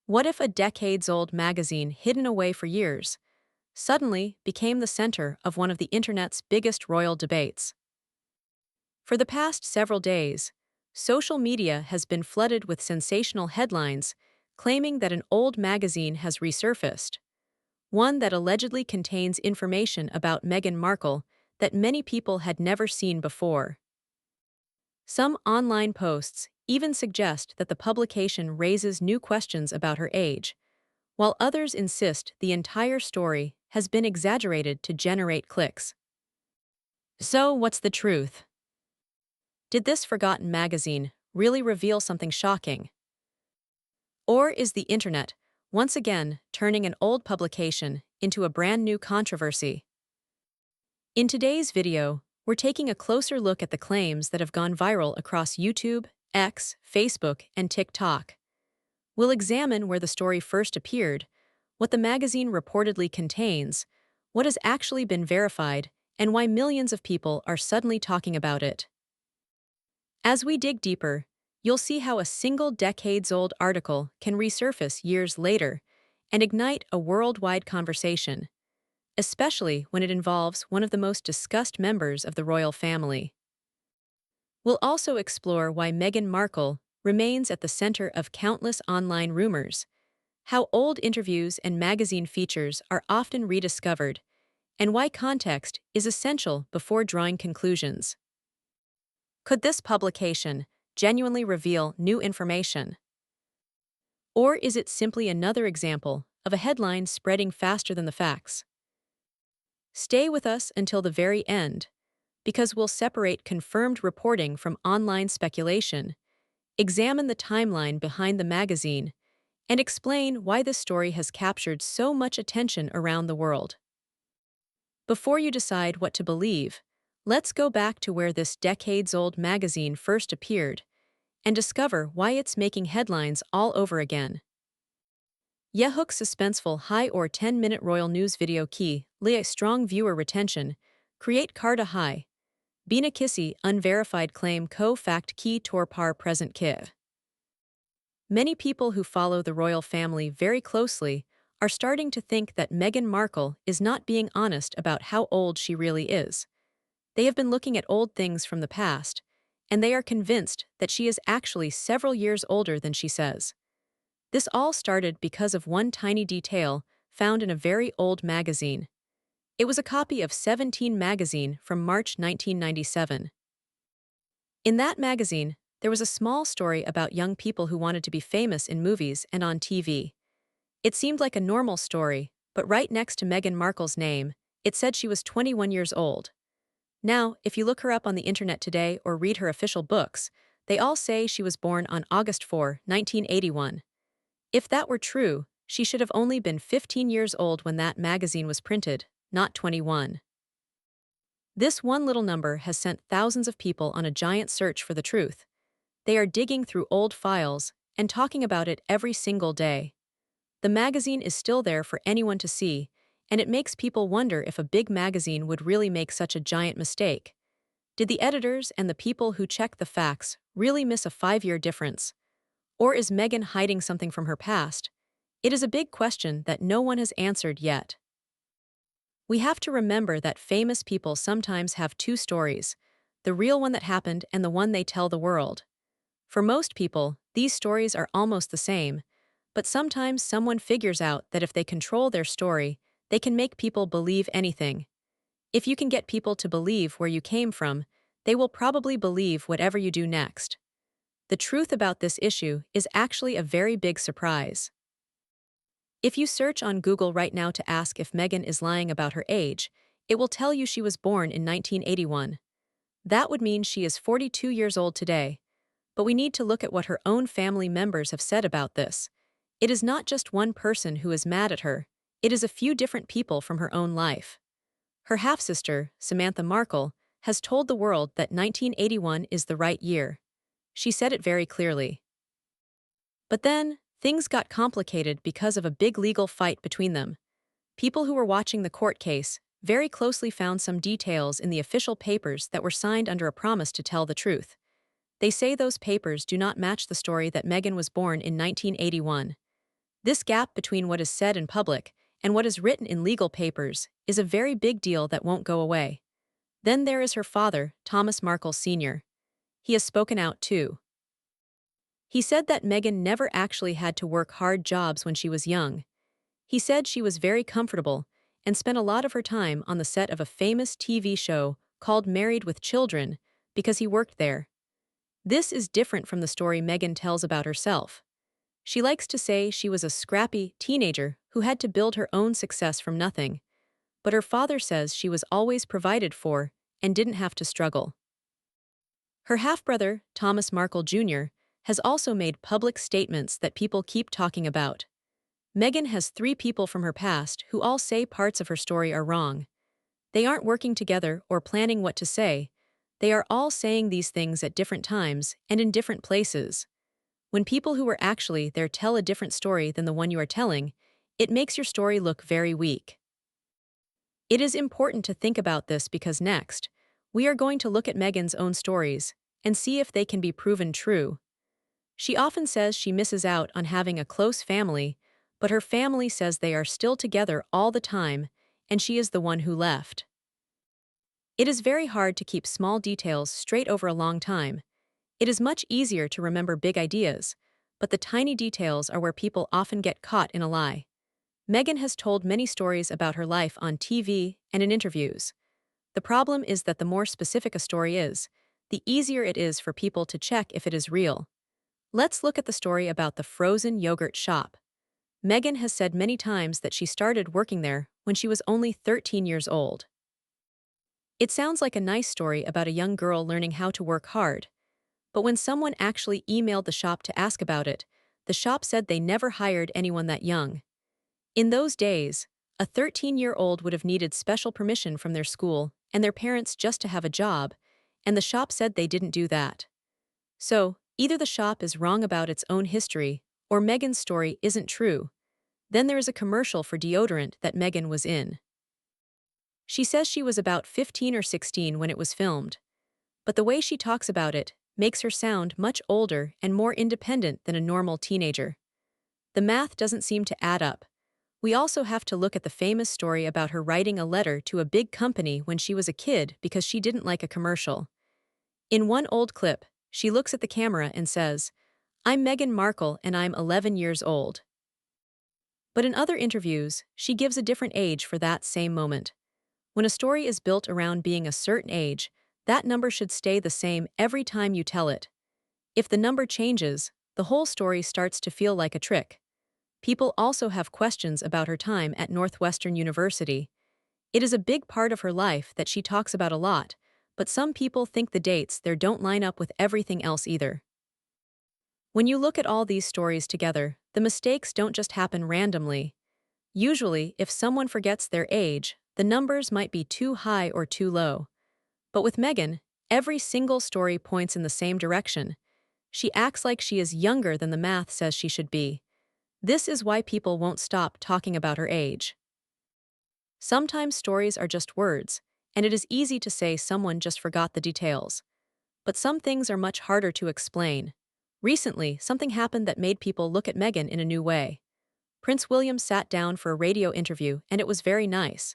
What if a decades-old magazine hidden away for years suddenly became the center of one of the internet's biggest royal debates? For the past several days, social media has been flooded with sensational headlines claiming that an old magazine has resurfaced, one that allegedly contains information about Meghan Markle that many people had never seen before. Some online posts even suggest that the publication raises new questions about her age, while others insist the entire story has been exaggerated to generate clicks. So, what's the truth? Did this forgotten magazine really reveal something shocking? Or is the internet, once again, turning an old publication into a brand new controversy? In today's video, we're taking a closer look at the claims that have gone viral across YouTube, X, Facebook, and TikTok. We'll examine where the story first appeared, what the magazine reportedly contains, what has actually been verified, and why millions of people are suddenly talking about it. As we dig deeper, you'll see how a single decades-old article can resurface years later and ignite a worldwide conversation, especially when it involves one of the most discussed members of the royal family. We'll also explore why Meghan Markle remains at the center of countless online rumors, how old interviews and magazine features are often rediscovered, and why context is essential before drawing conclusions. Could this publication genuinely reveal new information? Or is it simply another example of a headline spreading faster than the facts? Stay with us until the very end, because we'll separate confirmed reporting from online speculation, examine the timeline behind the magazine, and explain why this story has captured so much attention around the world. Before you decide what to believe, let's go back to where this decades-old magazine first appeared and discover why it's making headlines all over again. Yehook's suspenseful high or 10-minute royal news video key lay strong viewer retention, create Carta high, Bina Kissy unverified claim co-fact key torpar present kiv. Many people who follow the royal family very closely are starting to think that Meghan Markle is not being honest about how old she really is. They have been looking at old things from the past, and they are convinced that she is actually several years older than she says. This all started because of one tiny detail found in a very old magazine. It was a copy of 17 magazine from March 1997. In that magazine, there was a small story about young people who wanted to be famous in movies and on TV. It seemed like a normal story, but right next to Meghan Markle's name, it said she was 21 years old. Now, if you look her up on the internet today or read her official books, they all say she was born on August 4, 1981. If that were true, she should have only been 15 years old when that magazine was printed, not 21. This one little number has sent thousands of people on a giant search for the truth. They are digging through old files and talking about it every single day. The magazine is still there for anyone to see, and it makes people wonder if a big magazine would really make such a giant mistake. Did the editors and the people who check the facts really miss a 5-year difference? Or is Meghan hiding something from her past? It is a big question that no one has answered yet. We have to remember that famous people sometimes have two stories, the real one that happened and the one they tell the world. For most people, these stories are almost the same, but sometimes someone figures out that if they control their story, they can make people believe anything. If you can get people to believe where you came from, they will probably believe whatever you do next. The truth about this issue is actually a very big surprise. If you search on Google right now to ask if Meghan is lying about her age, it will tell you she was born in 1981. That would mean she is 42 years old today. But we need to look at what her own family members have said about this. It is not just one person who is mad at her, it is a few different people from her own life. Her half-sister, Samantha Markle, has told the world that 1981 is the right year. She said it very clearly. But then, things got complicated because of a big legal fight between them. People who were watching the court case very closely found some details in the official papers that were signed under a promise to tell the truth. They say those papers do not match the story that Meghan was born in 1981. This gap between what is said in public and what is written in legal papers is a very big deal that won't go away. Then there is her father, Thomas Markle Sr. He has spoken out too. He said that Meghan never actually had to work hard jobs when she was young. He said she was very comfortable and spent a lot of her time on the set of a famous TV show called Married with Children because he worked there. This is different from the story Meghan tells about herself. She likes to say she was a scrappy teenager who had to build her own success from nothing, but her father says she was always provided for and didn't have to struggle. Her half-brother, Thomas Markle Jr., has also made public statements that people keep talking about. Meghan has 3 people from her past who all say parts of her story are wrong. They aren't working together or planning what to say. They are all saying these things at different times and in different places. When people who were actually there tell a different story than the one you are telling, it makes your story look very weak. It is important to think about this because next, we are going to look at Meghan's own stories and see if they can be proven true. She often says she misses out on having a close family, but her family says they are still together all the time, and she is the one who left. It is very hard to keep small details straight over a long time. It is much easier to remember big ideas, but the tiny details are where people often get caught in a lie. Meghan has told many stories about her life on TV and in interviews. The problem is that the more specific a story is, the easier it is for people to check if it is real. Let's look at the story about the frozen yogurt shop. Meghan has said many times that she started working there when she was only 13 years old. It sounds like a nice story about a young girl learning how to work hard. But when someone actually emailed the shop to ask about it, the shop said they never hired anyone that young. In those days, a 13-year-old would have needed special permission from their school and their parents just to have a job, and the shop said they didn't do that. So, either the shop is wrong about its own history, or Meghan's story isn't true. Then there is a commercial for deodorant that Meghan was in. She says she was about 15 or 16 when it was filmed. But the way she talks about it makes her sound much older and more independent than a normal teenager. The math doesn't seem to add up. We also have to look at the famous story about her writing a letter to a big company when she was a kid because she didn't like a commercial. In one old clip, she looks at the camera and says, "I'm Meghan Markle and I'm 11 years old." But in other interviews, she gives a different age for that same moment. When a story is built around being a certain age, that number should stay the same every time you tell it. If the number changes, the whole story starts to feel like a trick. People also have questions about her time at Northwestern University. It is a big part of her life that she talks about a lot, but some people think the dates there don't line up with everything else either. When you look at all these stories together, the mistakes don't just happen randomly. Usually, if someone forgets their age, the numbers might be too high or too low. But with Meghan, every single story points in the same direction. She acts like she is younger than the math says she should be. This is why people won't stop talking about her age. Sometimes stories are just words, and it is easy to say someone just forgot the details. But some things are much harder to explain. Recently, something happened that made people look at Meghan in a new way. Prince William sat down for a radio interview, and it was very nice.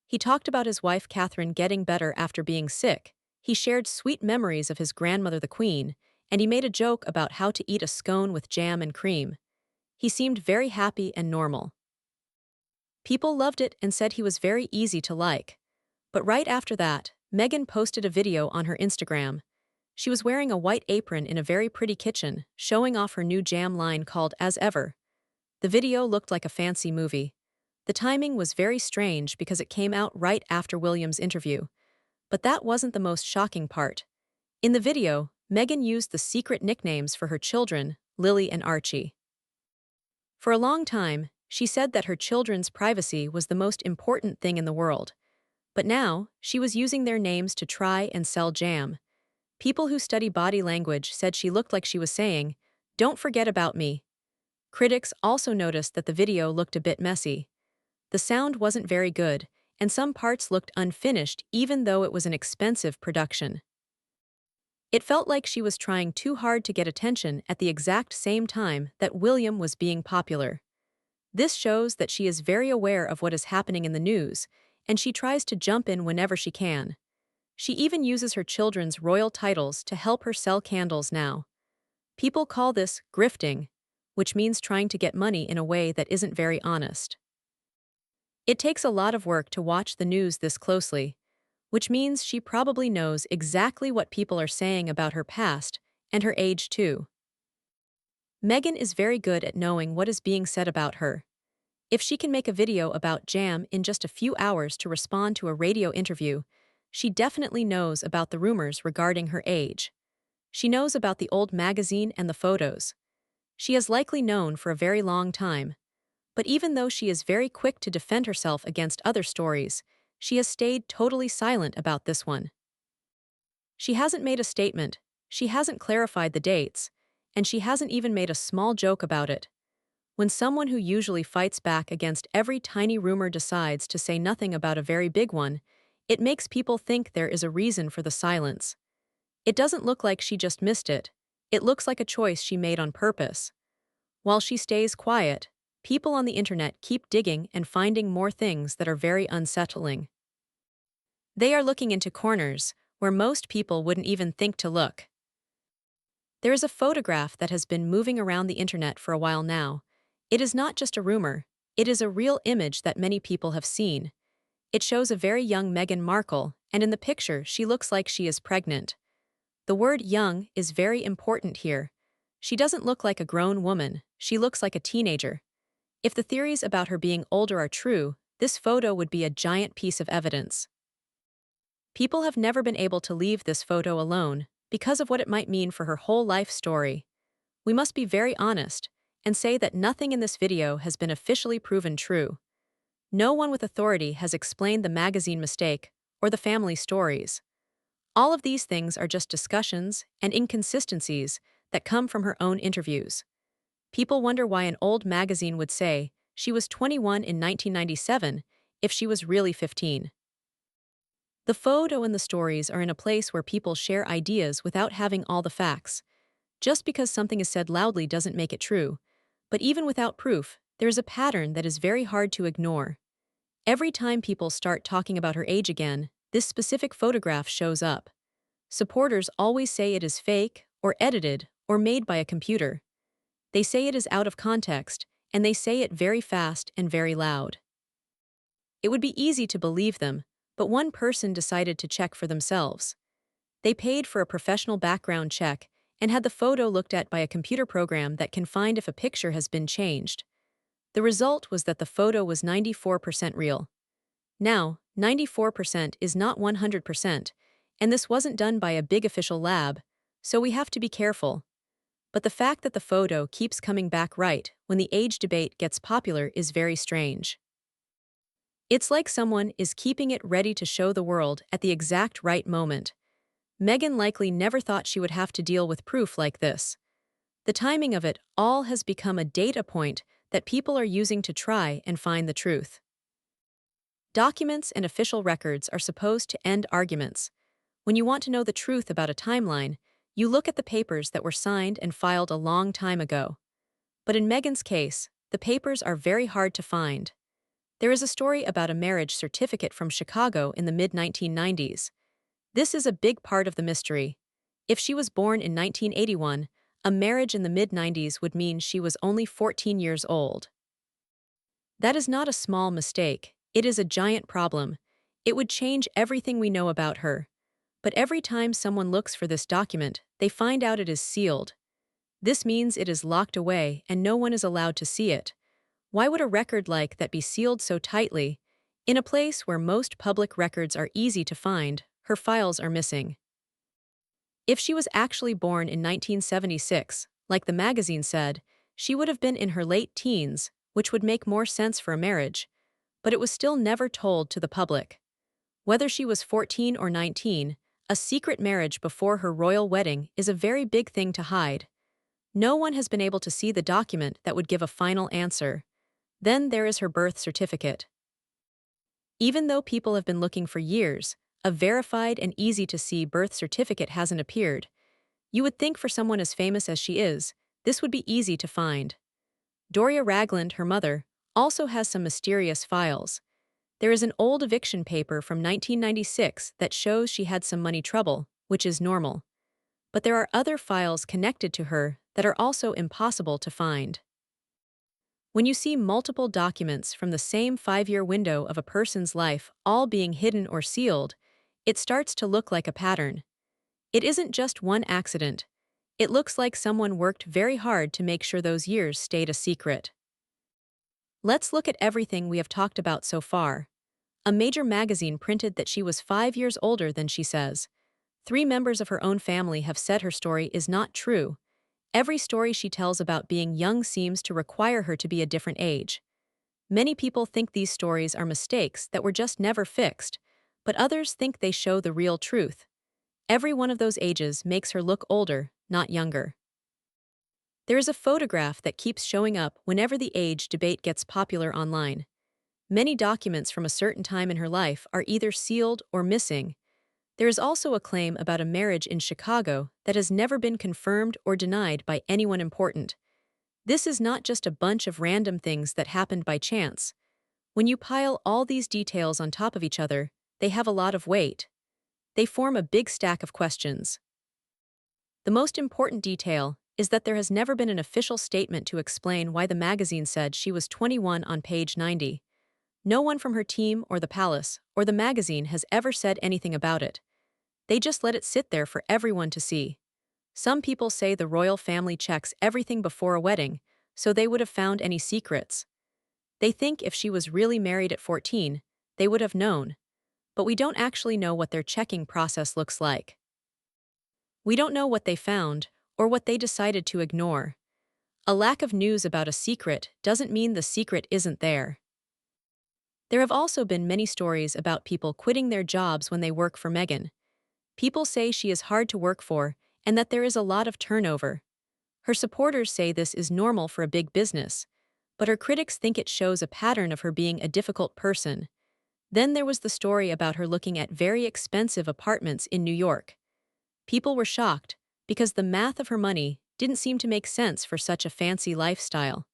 He talked about his wife Catherine getting better after being sick. He shared sweet memories of his grandmother the Queen, and he made a joke about how to eat a scone with jam and cream. He seemed very happy and normal. People loved it and said he was very easy to like. But right after that, Meghan posted a video on her Instagram. She was wearing a white apron in a very pretty kitchen, showing off her new jam line called As Ever. The video looked like a fancy movie. The timing was very strange because it came out right after William's interview. But that wasn't the most shocking part. In the video, Meghan used the secret nicknames for her children, Lily and Archie. For a long time, she said that her children's privacy was the most important thing in the world. But now, she was using their names to try and sell jam. People who study body language said she looked like she was saying, "Don't forget about me." Critics also noticed that the video looked a bit messy. The sound wasn't very good, and some parts looked unfinished even though it was an expensive production. It felt like she was trying too hard to get attention at the exact same time that William was being popular. This shows that she is very aware of what is happening in the news, and she tries to jump in whenever she can. She even uses her children's royal titles to help her sell candles now. People call this grifting, which means trying to get money in a way that isn't very honest. It takes a lot of work to watch the news this closely, which means she probably knows exactly what people are saying about her past and her age too. Meghan is very good at knowing what is being said about her. If she can make a video about jam in just a few hours to respond to a radio interview, she definitely knows about the rumors regarding her age. She knows about the old magazine and the photos. She has likely known for a very long time. But even though she is very quick to defend herself against other stories, she has stayed totally silent about this one. She hasn't made a statement, she hasn't clarified the dates, and she hasn't even made a small joke about it. When someone who usually fights back against every tiny rumor decides to say nothing about a very big one, it makes people think there is a reason for the silence. It doesn't look like she just missed it. It looks like a choice she made on purpose. While she stays quiet, people on the internet keep digging and finding more things that are very unsettling. They are looking into corners where most people wouldn't even think to look. There is a photograph that has been moving around the internet for a while now. It is not just a rumor, it is a real image that many people have seen. It shows a very young Meghan Markle, and in the picture she looks like she is pregnant. The word young is very important here. She doesn't look like a grown woman, she looks like a teenager. If the theories about her being older are true, this photo would be a giant piece of evidence. People have never been able to leave this photo alone because of what it might mean for her whole life story. We must be very honest and say that nothing in this video has been officially proven true. No one with authority has explained the magazine mistake or the family stories. All of these things are just discussions and inconsistencies that come from her own interviews. People wonder why an old magazine would say she was 21 in 1997 if she was really 15. The photo and the stories are in a place where people share ideas without having all the facts. Just because something is said loudly doesn't make it true. But even without proof, there is a pattern that is very hard to ignore. Every time people start talking about her age again, this specific photograph shows up. Supporters always say it is fake, or edited, or made by a computer. They say it is out of context, and they say it very fast and very loud. It would be easy to believe them, but one person decided to check for themselves. They paid for a professional background check and had the photo looked at by a computer program that can find if a picture has been changed. The result was that the photo was 94% real. Now, 94% is not 100%, and this wasn't done by a big official lab, so we have to be careful. But the fact that the photo keeps coming back right when the age debate gets popular is very strange. It's like someone is keeping it ready to show the world at the exact right moment. Meghan likely never thought she would have to deal with proof like this. The timing of it all has become a data point that people are using to try and find the truth. Documents and official records are supposed to end arguments. When you want to know the truth about a timeline, you look at the papers that were signed and filed a long time ago. But in Meghan's case, the papers are very hard to find. There is a story about a marriage certificate from Chicago in the mid-1990s. This is a big part of the mystery. If she was born in 1981, a marriage in the mid-90s would mean she was only 14 years old. That is not a small mistake, it is a giant problem. It would change everything we know about her. But every time someone looks for this document, they find out it is sealed. This means it is locked away and no one is allowed to see it. Why would a record like that be sealed so tightly? In a place where most public records are easy to find, her files are missing. If she was actually born in 1976, like the magazine said, she would have been in her late teens, which would make more sense for a marriage, but it was still never told to the public. Whether she was 14 or 19, a secret marriage before her royal wedding is a very big thing to hide. No one has been able to see the document that would give a final answer. Then there is her birth certificate. Even though people have been looking for years, a verified and easy-to-see birth certificate hasn't appeared. You would think for someone as famous as she is, this would be easy to find. Doria Ragland, her mother, also has some mysterious files. There is an old eviction paper from 1996 that shows she had some money trouble, which is normal. But there are other files connected to her that are also impossible to find. When you see multiple documents from the same 5-year window of a person's life all being hidden or sealed, it starts to look like a pattern. It isn't just one accident. It looks like someone worked very hard to make sure those years stayed a secret. Let's look at everything we have talked about so far. A major magazine printed that she was 5 years older than she says. 3 members of her own family have said her story is not true. Every story she tells about being young seems to require her to be a different age. Many people think these stories are mistakes that were just never fixed, but others think they show the real truth. Every one of those ages makes her look older, not younger. There is a photograph that keeps showing up whenever the age debate gets popular online. Many documents from a certain time in her life are either sealed or missing. There is also a claim about a marriage in Chicago that has never been confirmed or denied by anyone important. This is not just a bunch of random things that happened by chance. When you pile all these details on top of each other, they have a lot of weight. They form a big stack of questions. The most important detail is that there has never been an official statement to explain why the magazine said she was 21 on page 90. No one from her team or the palace or the magazine has ever said anything about it. They just let it sit there for everyone to see. Some people say the royal family checks everything before a wedding, so they would have found any secrets. They think if she was really married at 14, they would have known. But we don't actually know what their checking process looks like. We don't know what they found or what they decided to ignore. A lack of news about a secret doesn't mean the secret isn't there. There have also been many stories about people quitting their jobs when they work for Meghan. People say she is hard to work for and that there is a lot of turnover. Her supporters say this is normal for a big business, but her critics think it shows a pattern of her being a difficult person. Then there was the story about her looking at very expensive apartments in New York. People were shocked because the math of her money didn't seem to make sense for such a fancy lifestyle.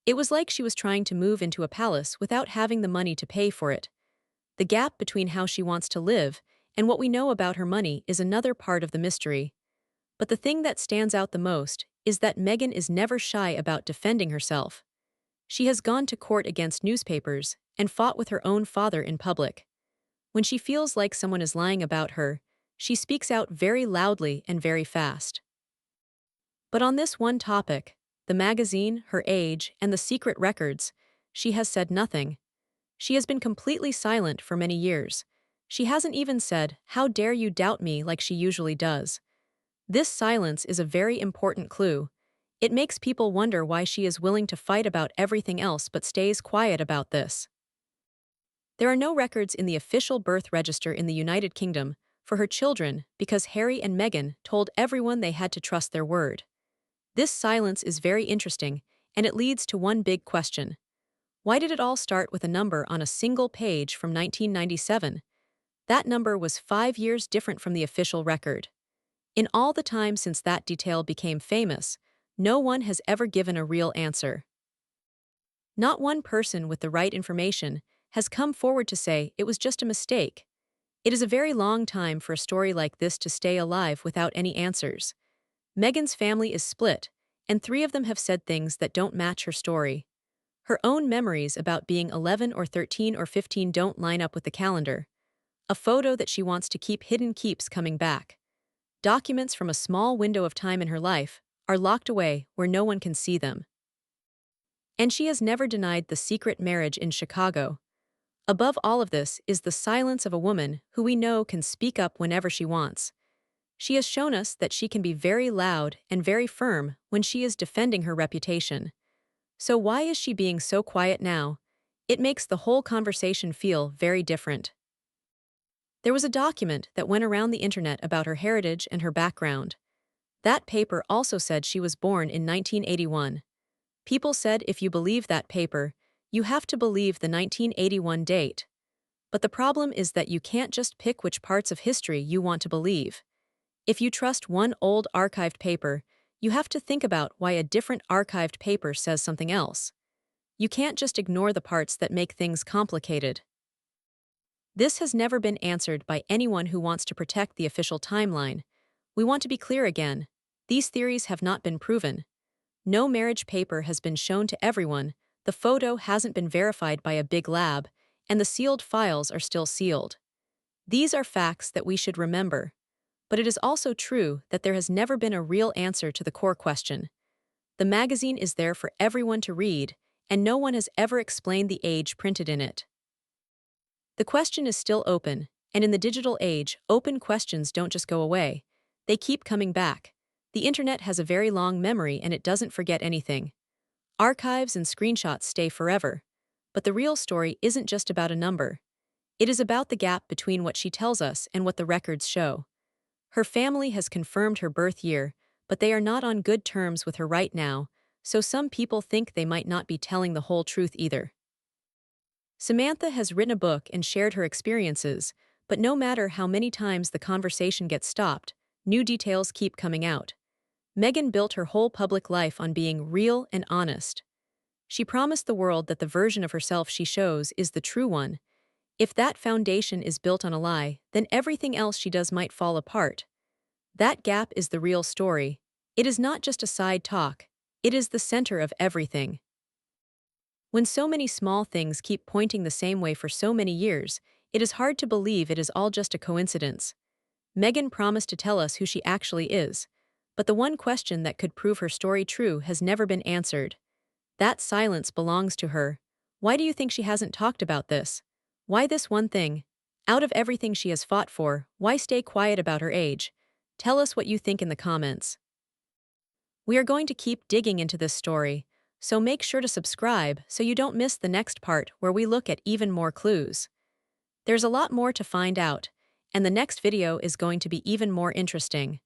It was like she was trying to move into a palace without having the money to pay for it. The gap between how she wants to live and what we know about her money is another part of the mystery. But the thing that stands out the most is that Meghan is never shy about defending herself. She has gone to court against newspapers and fought with her own father in public. When she feels like someone is lying about her, she speaks out very loudly and very fast. But on this one topic, the magazine, her age, and the secret records, she has said nothing. She has been completely silent for many years. She hasn't even said, "How dare you doubt me," like she usually does. This silence is a very important clue. It makes people wonder why she is willing to fight about everything else but stays quiet about this. There are no records in the official birth register in the United Kingdom for her children because Harry and Meghan told everyone they had to trust their word. This silence is very interesting, and it leads to one big question. Why did it all start with a number on a single page from 1997? That number was 5 years different from the official record. In all the time since that detail became famous, no one has ever given a real answer. Not one person with the right information has come forward to say it was just a mistake. It is a very long time for a story like this to stay alive without any answers. Meghan's family is split, and 3 of them have said things that don't match her story. Her own memories about being 11 or 13 or 15 don't line up with the calendar. A photo that she wants to keep hidden keeps coming back. Documents from a small window of time in her life are locked away where no one can see them. And she has never denied the secret marriage in Chicago. Above all of this is the silence of a woman who we know can speak up whenever she wants. She has shown us that she can be very loud and very firm when she is defending her reputation. So why is she being so quiet now? It makes the whole conversation feel very different. There was a document that went around the internet about her heritage and her background. That paper also said she was born in 1981. People said if you believe that paper, you have to believe the 1981 date. But the problem is that you can't just pick which parts of history you want to believe. If you trust one old archived paper, you have to think about why a different archived paper says something else. You can't just ignore the parts that make things complicated. This has never been answered by anyone who wants to protect the official timeline. We want to be clear again. These theories have not been proven. No marriage paper has been shown to everyone, the photo hasn't been verified by a big lab, and the sealed files are still sealed. These are facts that we should remember. But it is also true that there has never been a real answer to the core question. The magazine is there for everyone to read, and no one has ever explained the age printed in it. The question is still open, and in the digital age, open questions don't just go away. They keep coming back. The internet has a very long memory and it doesn't forget anything. Archives and screenshots stay forever. But the real story isn't just about a number. It is about the gap between what she tells us and what the records show. Her family has confirmed her birth year, but they are not on good terms with her right now, so some people think they might not be telling the whole truth either. Samantha has written a book and shared her experiences, but no matter how many times the conversation gets stopped, new details keep coming out. Meghan built her whole public life on being real and honest. She promised the world that the version of herself she shows is the true one. If that foundation is built on a lie, then everything else she does might fall apart. That gap is the real story. It is not just a side talk. It is the center of everything. When so many small things keep pointing the same way for so many years, it is hard to believe it is all just a coincidence. Meghan promised to tell us who she actually is, but the one question that could prove her story true has never been answered. That silence belongs to her. Why do you think she hasn't talked about this? Why this one thing? Out of everything she has fought for, why stay quiet about her age? Tell us what you think in the comments. We are going to keep digging into this story, so make sure to subscribe so you don't miss the next part where we look at even more clues. There's a lot more to find out, and the next video is going to be even more interesting.